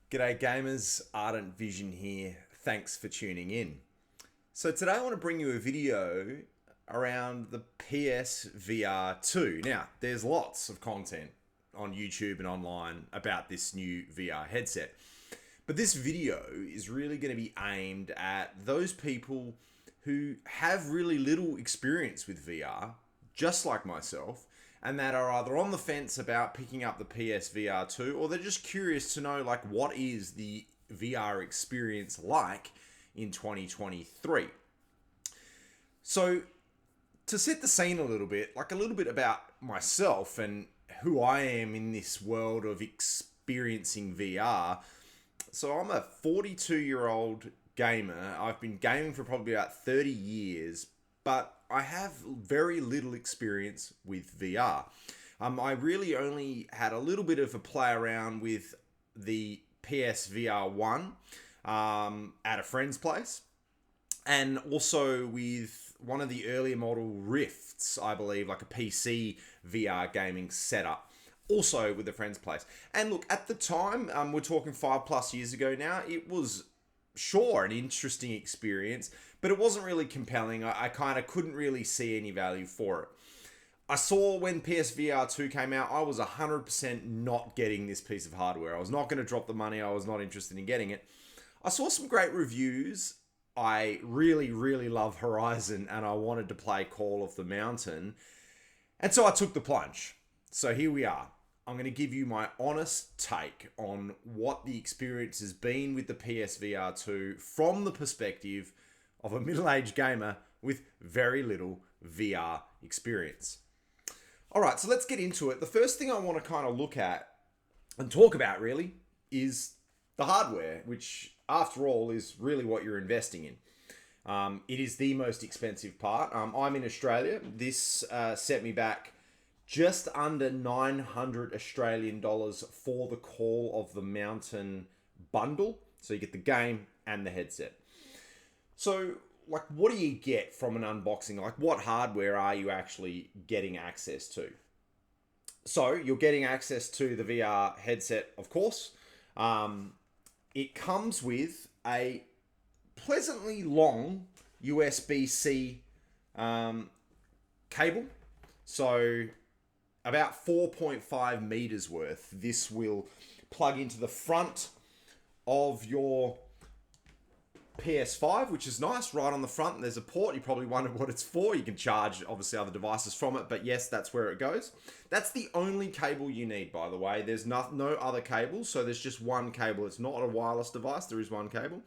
G'day gamers, Ardent Vision here. Thanks for tuning in. So today I want to bring you a video around the PSVR2. Now, there's lots of content on YouTube and online about this new VR headset. But this video is really going to be aimed at those people who have really little experience with VR, just like myself, and that are either on the fence about picking up the PSVR2 or they're just curious to know like what is the VR experience like in 2023. So to set the scene a little bit about myself and who I am in this world of experiencing VR. So I'm a 42-year-old gamer. I've been gaming for probably about 30 years, but I have very little experience with VR. I really only had a little bit of a play around with the PSVR1 at a friend's place, and also with one of the earlier model Rifts, I believe, like a PC VR gaming setup, also with a friend's place. And look, at the time, we're talking 5+ years ago now, it was sure an interesting experience, but it wasn't really compelling. I kind of couldn't really see any value for it. I saw when PSVR 2 came out, I was 100% not getting this piece of hardware. I was not going to drop the money. I was not interested in getting it. I saw some great reviews. I really, really love Horizon, and I wanted to play Call of the Mountain. And so I took the plunge. So here we are. I'm going to give you my honest take on what the experience has been with the PSVR 2 from the perspective of a middle-aged gamer with very little VR experience. All right, so let's get into it. The first thing I want to kind of look at and talk about really is the hardware, which after all is really what you're investing in. It is the most expensive part. I'm in Australia. This set me back just under 900 Australian dollars for the Call of the Mountain bundle. So you get the game and the headset. So, like, what do you get from an unboxing? Like, what hardware are you actually getting access to? So, you're getting access to the VR headset, of course. It comes with a pleasantly long USB-C cable. So, about 4.5 meters worth. This will plug into the front of your PS5, which is nice, right on the front. There's a port. You probably wondered what it's for. You can charge, obviously, other devices from it, but yes, that's where it goes. That's the only cable you need, by the way. There's no other cables, so there's just one cable. It's not a wireless device. There is one cable.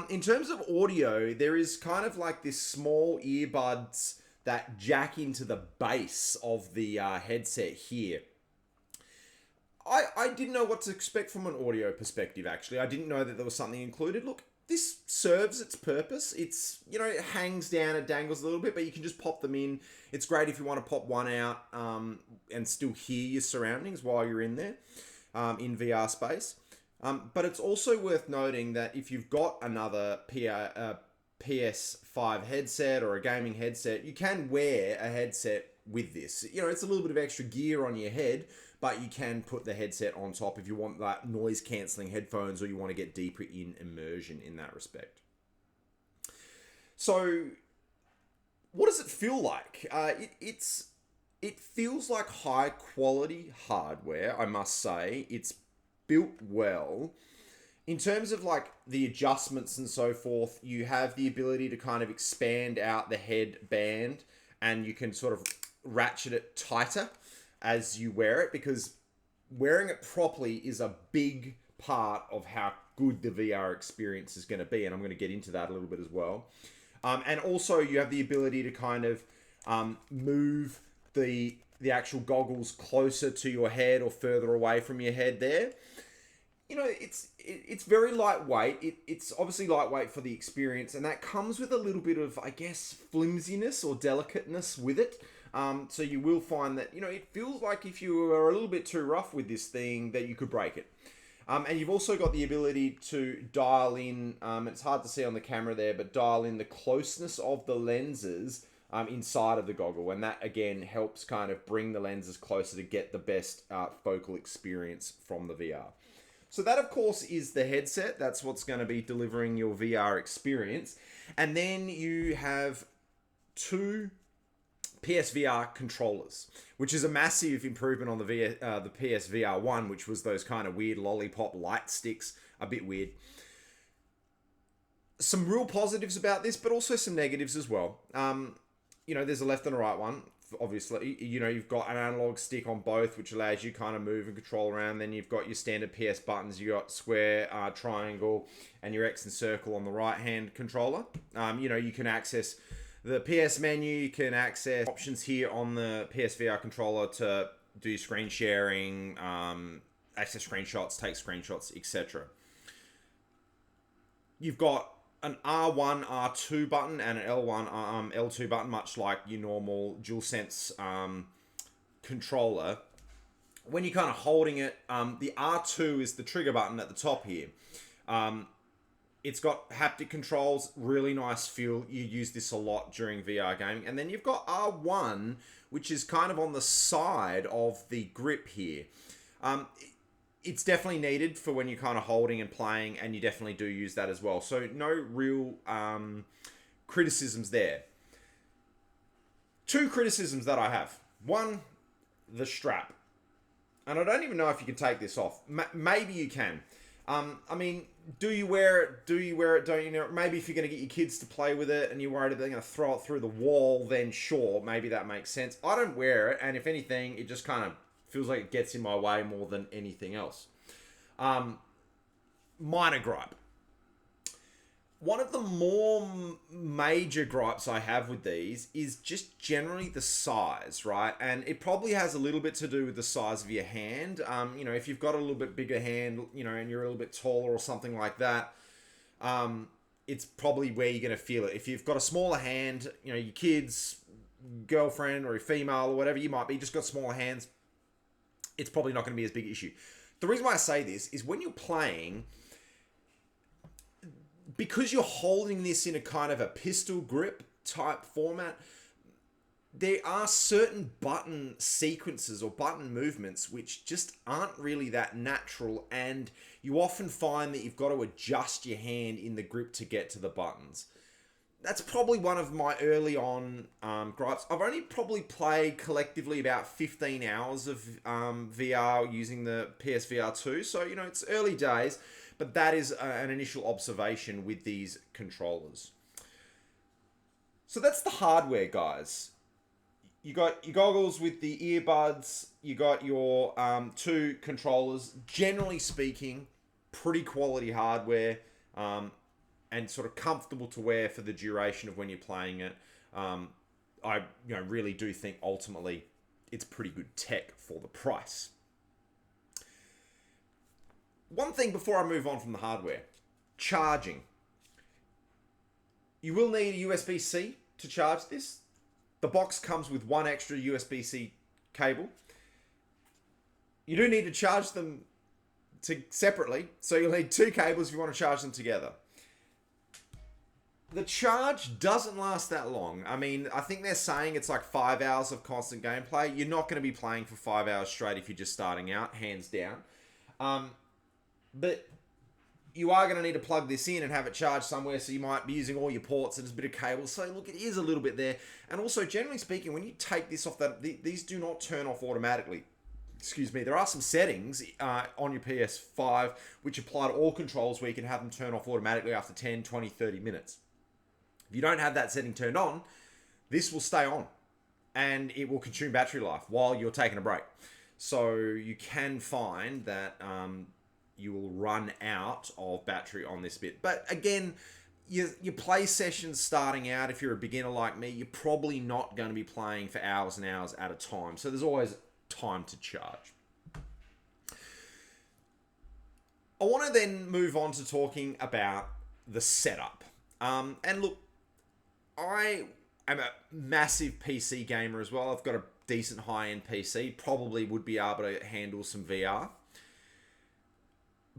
In terms of audio, there is kind of like this small earbuds that jack into the base of the headset here. I didn't know what to expect from an audio perspective, actually. I didn't know that there was something included. Look, this serves its purpose. It's, it hangs down, it dangles a little bit, but you can just pop them in. It's great if you want to pop one out and still hear your surroundings while you're in there, in VR space. But it's also worth noting that if you've got another PS5 headset or a gaming headset, you can wear a headset with this. It's a little bit of extra gear on your head, but you can put the headset on top if you want that noise cancelling headphones or you want to get deeper in immersion in that respect. So, what does it feel like? It feels like high quality hardware, I must say. It's built well. In terms of like the adjustments and so forth, you have the ability to kind of expand out the headband and you can sort of ratchet it tighter as you wear it, because wearing it properly is a big part of how good the VR experience is going to be, and I'm going to get into that a little bit as well. And also you have the ability to kind of move the actual goggles closer to your head or further away from your head there. It's very lightweight. It's obviously lightweight for the experience, and that comes with a little bit of, I guess, flimsiness or delicateness with it. So you will find that, it feels like if you are a little bit too rough with this thing, that you could break it. And you've also got the ability to dial in, it's hard to see on the camera there, but dial in the closeness of the lenses inside of the goggle. And that, again, helps kind of bring the lenses closer to get the best focal experience from the VR. So that, of course, is the headset. That's what's going to be delivering your VR experience. And then you have two PSVR controllers, which is a massive improvement on the PSVR1, which was those kind of weird lollipop light sticks, a bit weird. Some real positives about this, but also some negatives as well. There's a left and a right one. Obviously, you've got an analog stick on both, which allows you kind of move and control around. Then you've got your standard PS buttons. You got square, triangle, and your X and circle on the right-hand controller. You can access the PS menu. You can access options here on the PSVR controller to do screen sharing, access screenshots, take screenshots, etc. You've got an R1, R2 button and an L1, L2 button, much like your normal DualSense controller. When you're kind of holding it, the R2 is the trigger button at the top here. It's got haptic controls, really nice feel. You use this a lot during VR gaming. And then you've got R1, which is kind of on the side of the grip here. It's definitely needed for when you're kind of holding and playing, and you definitely do use that as well. So no real criticisms there. Two criticisms that I have. One, the strap. And I don't even know if you can take this off. Maybe you can. Do you wear it? Do you wear it? Don't you know? Maybe if you're going to get your kids to play with it and you're worried that they're going to throw it through the wall, then sure, maybe that makes sense. I don't wear it, and if anything, it just kind of feels like it gets in my way more than anything else. Minor gripe. One of the more major gripes I have with these is just generally the size, right? And it probably has a little bit to do with the size of your hand. If you've got a little bit bigger hand, and you're a little bit taller or something like that, it's probably where you're going to feel it. If you've got a smaller hand, your kids, girlfriend, or your female or whatever you might be, just got smaller hands, it's probably not going to be as big an issue. The reason why I say this is when you're playing, because you're holding this in a kind of a pistol grip type format, there are certain button sequences or button movements which just aren't really that natural, and you often find that you've got to adjust your hand in the grip to get to the buttons. That's probably one of my early on gripes. I've only probably played collectively about 15 hours of VR using the PSVR2. So, it's early days, but that is an initial observation with these controllers. So that's the hardware, guys. You got your goggles with the earbuds. You got your two controllers. Generally speaking, pretty quality hardware. And sort of comfortable to wear for the duration of when you're playing it. I really do think ultimately it's pretty good tech for the price. One thing before I move on from the hardware, charging. You will need a USB-C to charge this. The box comes with one extra USB-C cable. You do need to charge them separately, so you'll need two cables if you want to charge them together. The charge doesn't last that long. I think they're saying it's like 5 hours of constant gameplay. You're not going to be playing for 5 hours straight if you're just starting out, hands down. But you are going to need to plug this in and have it charged somewhere, so you might be using all your ports and there's a bit of cable. So look, it is a little bit there. And also, generally speaking, when you take this off, these do not turn off automatically. Excuse me, there are some settings on your PS5 which apply to all controls where you can have them turn off automatically after 10, 20, 30 minutes. If you don't have that setting turned on, this will stay on and it will consume battery life while you're taking a break. So you can find that you will run out of battery on this bit. But again, your play sessions starting out, if you're a beginner like me, you're probably not going to be playing for hours and hours at a time. So there's always time to charge. I want to then move on to talking about the setup. And look, I am a massive PC gamer as well. I've got a decent high-end PC. Probably would be able to handle some VR.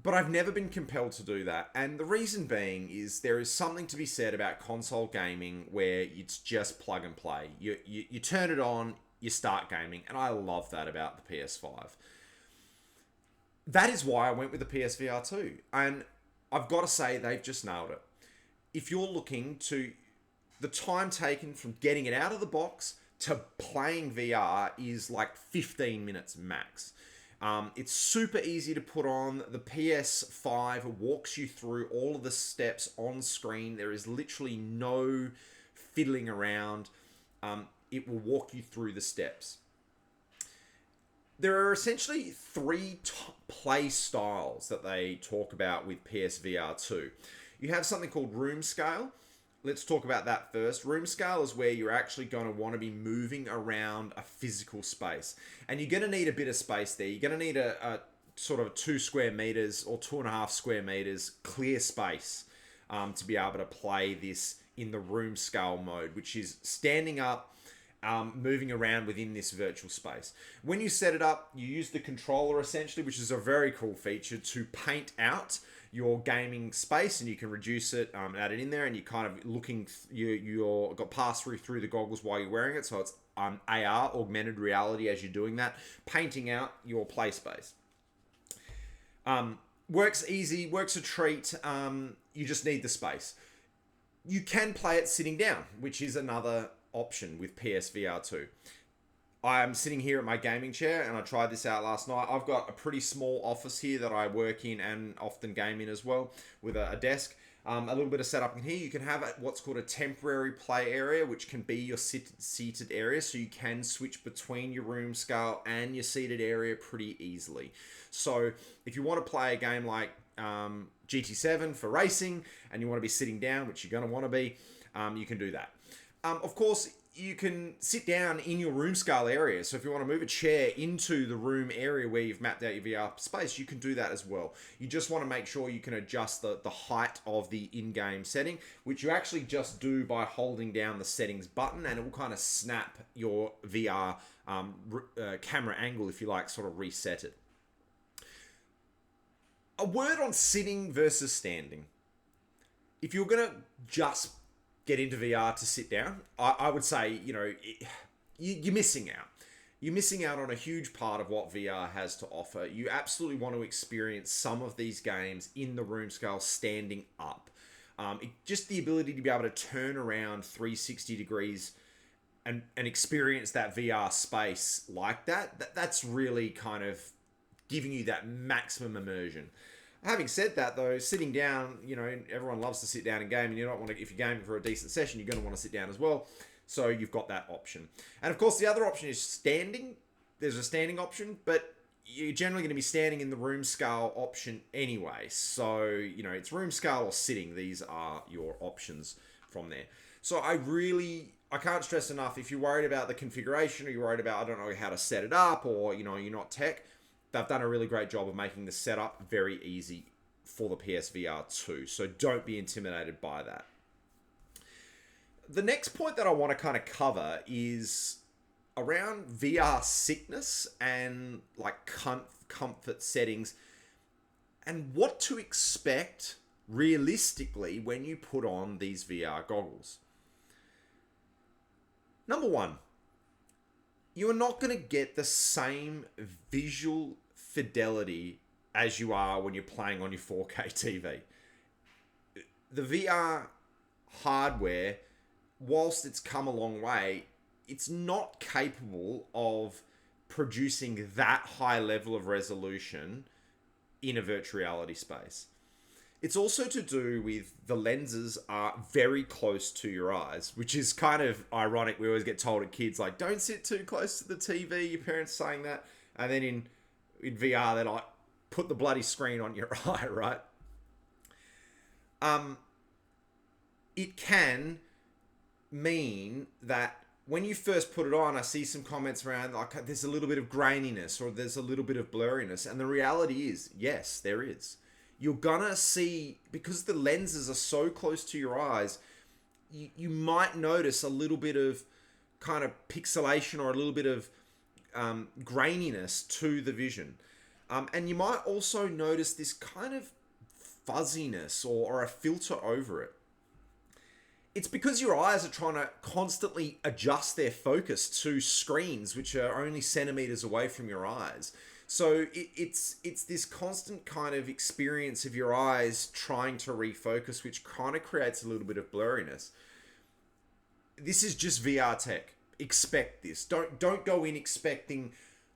But I've never been compelled to do that. And the reason being is there is something to be said about console gaming where it's just plug and play. You turn it on, you start gaming. And I love that about the PS5. that is why I went with the PSVR2. And I've got to say, they've just nailed it. If you're looking to, the time taken from getting it out of the box to playing VR is like 15 minutes max. It's super easy to put on. The PS5 walks you through all of the steps on screen. There is literally no fiddling around. It will walk you through the steps. There are essentially three play styles that they talk about with PSVR2. You have something called room scale. Let's talk about that first. Room scale is where you're actually going to want to be moving around a physical space. And you're going to need a bit of space there. You're going to need a sort of 2 square meters or 2.5 square meters clear space to be able to play this in the room scale mode, which is standing up, moving around within this virtual space. When you set it up, you use the controller essentially, which is a very cool feature, to paint out your gaming space, and you can reduce it, add it in there, and you kind of looking, you're got pass through the goggles while you're wearing it, so it's AR, augmented reality, as you're doing that, painting out your play space. Works easy, works a treat. You just need the space. You can play it sitting down, which is another option with PSVR2. I'm sitting here at my gaming chair, and I tried this out last night. I've got a pretty small office here that I work in and often game in as well, with a desk. A little bit of setup in here. You can have what's called a temporary play area, which can be your seated area, so you can switch between your room scale and your seated area pretty easily. So if you want to play a game like GT7 for racing, and you want to be sitting down, which you're going to want to be, you can do that. Of course, you can sit down in your room scale area. So if you want to move a chair into the room area where you've mapped out your VR space, you can do that as well. You just want to make sure you can adjust the height of the in-game setting, which you actually just do by holding down the settings button, and it will kind of snap your VR camera angle, if you like, sort of reset it. A word on sitting versus standing. If you're going to just get into VR to sit down, I would say, you're missing out. You're missing out on a huge part of what VR has to offer. You absolutely want to experience some of these games in the room scale standing up. Just the ability to be able to turn around 360 degrees and experience that VR space like that's really kind of giving you that maximum immersion. Having said that, though, sitting down, everyone loves to sit down and game, and you don't want to, if you're gaming for a decent session, you're going to want to sit down as well. So you've got that option. And of course, the other option is standing. There's a standing option, but you're generally going to be standing in the room scale option anyway. So, it's room scale or sitting. These are your options from there. So I can't stress enough, if you're worried about the configuration, or you're worried about, I don't know how to set it up, or, you're not tech, they've done a really great job of making the setup very easy for the PSVR 2. So don't be intimidated by that. The next point that I want to kind of cover is around VR sickness and like comfort settings, and what to expect realistically when you put on these VR goggles. Number one, you are not going to get the same visual fidelity as you are when you're playing on your 4K TV. The VR hardware, whilst it's come a long way, it's not capable of producing that high level of resolution in a virtual reality space. It's also to do with the lenses are very close to your eyes, which is kind of ironic. We always get told at kids, like, don't sit too close to the TV, your parents saying that. And then in VR, they're like, put the bloody screen on your eye, right? It can mean that when you first put it on, I see some comments around, like, there's a little bit of graininess or there's a little bit of blurriness. And the reality is, yes, there is. You're gonna see, because the lenses are so close to your eyes, you might notice a little bit of kind of pixelation or a little bit of graininess to the vision. And you might also notice this kind of fuzziness or a filter over it. It's because your eyes are trying to constantly adjust their focus to screens which are only centimeters away from your eyes. So it's this constant kind of experience of your eyes trying to refocus, which kind of creates a little bit of blurriness. This is just VR tech. Expect this. Don't go in expecting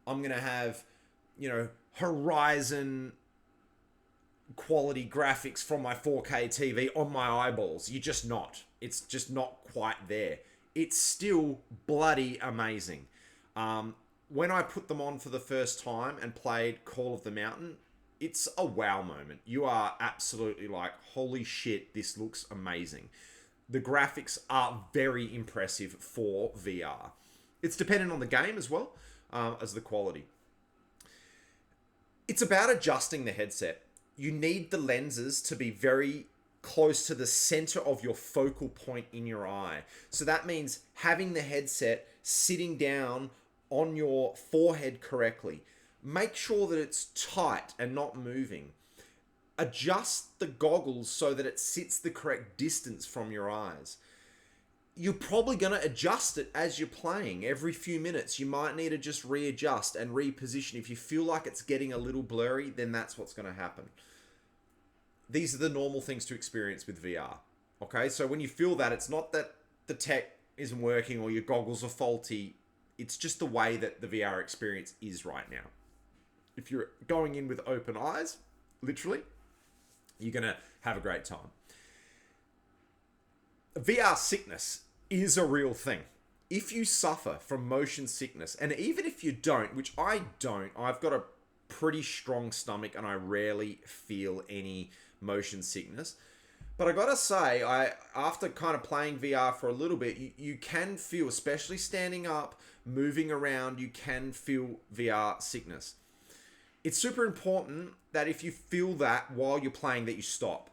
I'm gonna have, Horizon quality graphics from my 4K TV on my eyeballs. You're just not. It's just not quite there. It's still bloody amazing. When I put them on for the first time and played Call of the Mountain, it's a wow moment. You are absolutely like, holy shit, this looks amazing. The graphics are very impressive for VR. It's dependent on the game as well as the quality. It's about adjusting the headset. You need the lenses to be very close to the center of your focal point in your eye. So that means having the headset sitting down on your forehead correctly. Make sure that it's tight and not moving. Adjust the goggles so that it sits the correct distance from your eyes. You're probably going to adjust it as you're playing. Every few minutes, you might need to just readjust and reposition. If you feel like it's getting a little blurry, then that's what's going to happen. These are the normal things to experience with VR. Okay, so when you feel that, it's not that the tech isn't working or your goggles are faulty. It's just the way that the VR experience is right now. If you're going in with open eyes, literally, you're going to have a great time. VR sickness is a real thing. If you suffer from motion sickness, and even if you don't, which I don't, I've got a pretty strong stomach and I rarely feel any motion sickness. But I gotta say, after kind of playing VR for a little bit, you can feel, especially standing up, moving around, you can feel VR sickness. It's super important that if you feel that while you're playing, that you stop.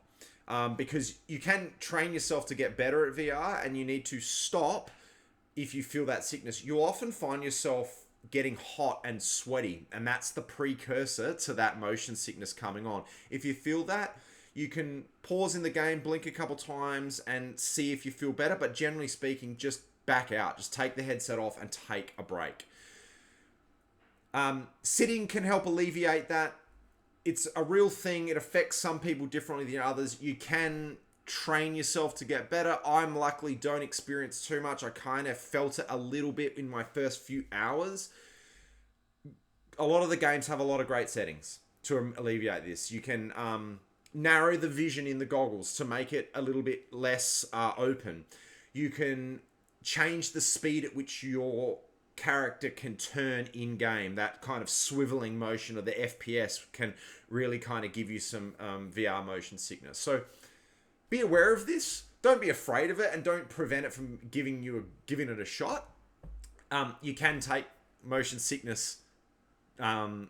Because you can train yourself to get better at VR, and you need to stop if you feel that sickness. You'll often find yourself getting hot and sweaty, and that's the precursor to that motion sickness coming on. If you feel that, you can pause in the game, blink a couple times, and see if you feel better. But generally speaking, just back out. Just take the headset off and take a break. Sitting can help alleviate that. It's a real thing. It affects some people differently than others. You can train yourself to get better. I'm luckily don't experience too much. I kind of felt it a little bit in my first few hours. A lot of the games have a lot of great settings to alleviate this. You can narrow the vision in the goggles to make it a little bit less open. You can change the speed at which your character can turn in game. That kind of swiveling motion of the FPS can really kind of give you some VR motion sickness. So be aware of this. Don't be afraid of it, and don't prevent it from giving it a shot. You can take motion sickness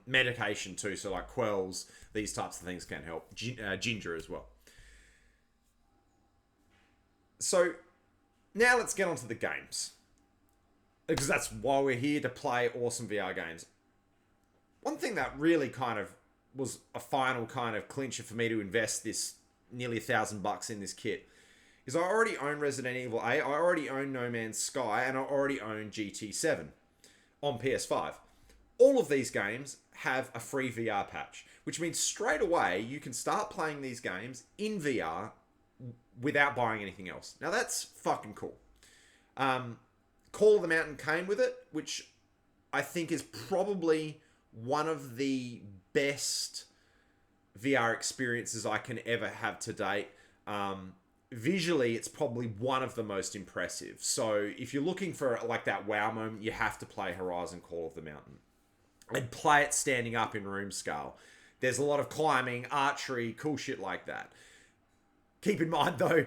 medication too, so like Quells, these types of things can help. Ginger as well. So now let's get on to the games, because that's why we're here, to play awesome VR games. One thing that really kind of was a final kind of clincher for me to invest this nearly $1,000 in this kit is I already own Resident Evil 8, I already own No Man's Sky, and I already own GT7 on PS5. All of these games have a free VR patch, which means straight away you can start playing these games in VR without buying anything else. Now that's fucking cool. Call of the Mountain came with it, which I think is probably one of the best VR experiences I can ever have to date. Visually, it's probably one of the most impressive. So if you're looking for like that wow moment, you have to play Horizon Call of the Mountain. And play it standing up in room scale. There's a lot of climbing, archery, cool shit like that. Keep in mind though,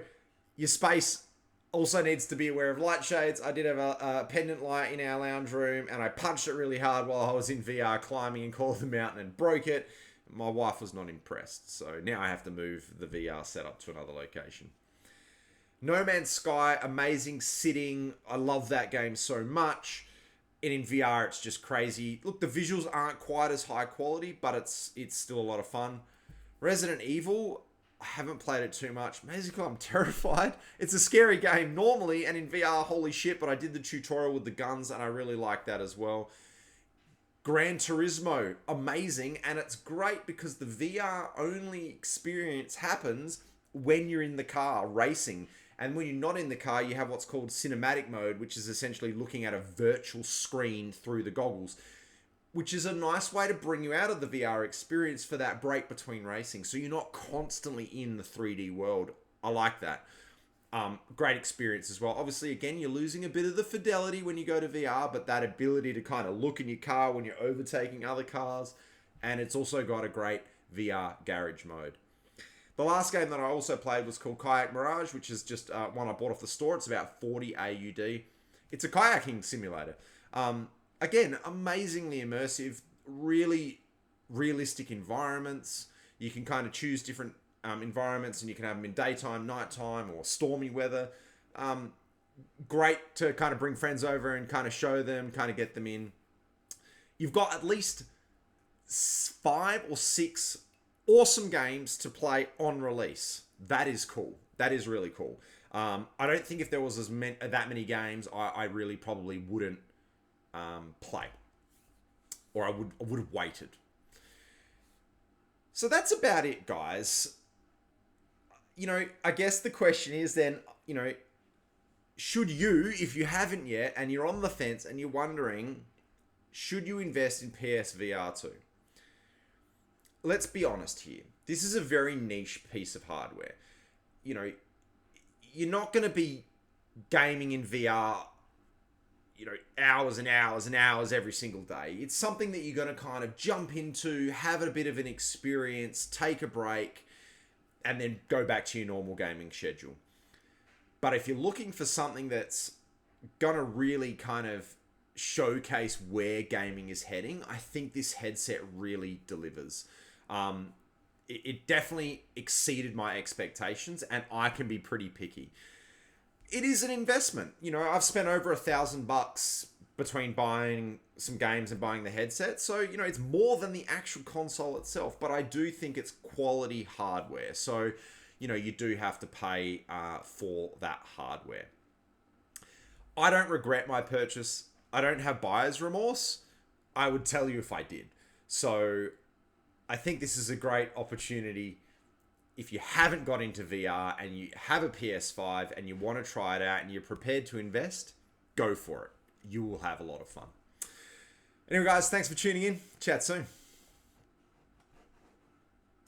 your space also needs to be aware of light shades. I did have a pendant light in our lounge room, and I punched it really hard while I was in VR climbing in Call of the Mountain and broke it. My wife was not impressed, so now I have to move the VR setup to another location. No Man's Sky, amazing sitting. I love that game so much. And in VR, it's just crazy. Look, the visuals aren't quite as high quality, but it's still a lot of fun. Resident Evil, I haven't played it too much. Basically, I'm terrified. It's a scary game normally, and in VR, holy shit, but I did the tutorial with the guns, and I really like that as well. Gran Turismo, amazing, and it's great because the VR only experience happens when you're in the car racing. And when you're not in the car, you have what's called cinematic mode, which is essentially looking at a virtual screen through the goggles, which is a nice way to bring you out of the VR experience for that break between racing. So you're not constantly in the 3D world. I like that. Great experience as well. Obviously, again, you're losing a bit of the fidelity when you go to VR, but that ability to kind of look in your car when you're overtaking other cars. And it's also got a great VR garage mode. The last game that I also played was called Kayak Mirage, which is just one I bought off the store. It's about 40 AUD. It's a kayaking simulator. Again, amazingly immersive, really realistic environments. You can kind of choose different environments, and you can have them in daytime, nighttime, or stormy weather. Great to kind of bring friends over and kind of show them, kind of get them in. You've got at least 5 or 6 awesome games to play on release. That is cool. That is really cool. I don't think if there was that many games, I really probably wouldn't play, or I would have waited. So that's about it, guys. I guess the question is then, should you, if you haven't yet and you're on the fence and you're wondering, should you invest in PSVR2? Let's be honest here. This is a very niche piece of hardware. You're not going to be gaming in VR, hours and hours and hours every single day. It's something that you're going to kind of jump into, have a bit of an experience, take a break, and then go back to your normal gaming schedule. But if you're looking for something that's going to really kind of showcase where gaming is heading, I think this headset really delivers. It definitely exceeded my expectations, and I can be pretty picky. It is an investment. I've spent over $1,000 between buying some games and buying the headset. So, it's more than the actual console itself, but I do think it's quality hardware. So, you do have to pay for that hardware. I don't regret my purchase. I don't have buyer's remorse. I would tell you if I did. So, I think this is a great opportunity. If you haven't got into VR and you have a PS5 and you want to try it out and you're prepared to invest, go for it. You will have a lot of fun. Anyway, guys, thanks for tuning in. Chat soon.